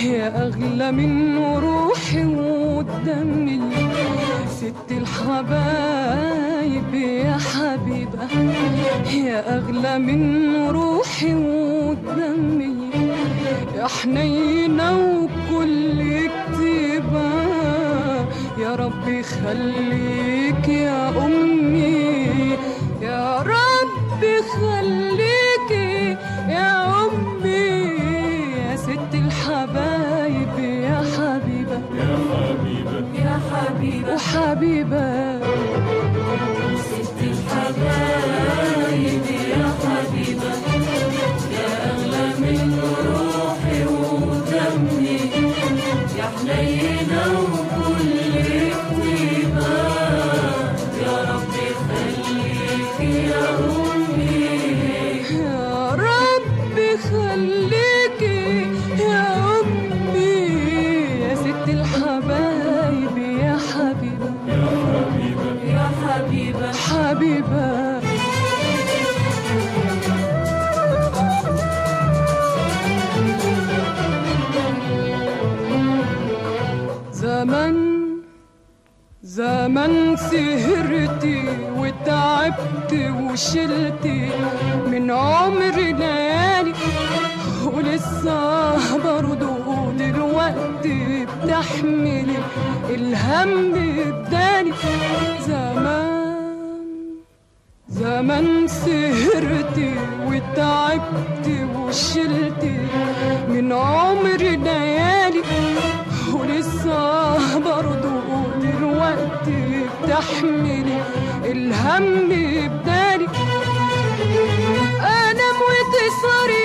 يا أغلى من روحي ودمي، ست الحبايب يا حبيبة، يا أغلى من روحي ودمي، يا حنينة وكل كتيبة، يا ربي خليك يا أمي، يا ربي خليك يا أمي، يا ست الحبايب يا حبيبة، يا حبيبة يا حبيبة وحبيبة، ست الحبايب يا حبيبة، يا أغلى من روحي ودمي، يا حنينة وكل طيبة، يا ربي خليك يا أمي، يا ربي خليك يا أمي، يا ست الحبايب يا حبيبة، يا حبيبة يا حبيبة حبيبة. زمان سهرتي وتعبت وشلتي من عمري ليالي، ولسه برضو دلوقتي بتحملي الهم بدالي. زمان سهرتي وتعبت وشلتي من عمري ليالي، ولسه برضو دلوقتي بتحملي الهم بدالي. انام وتسهري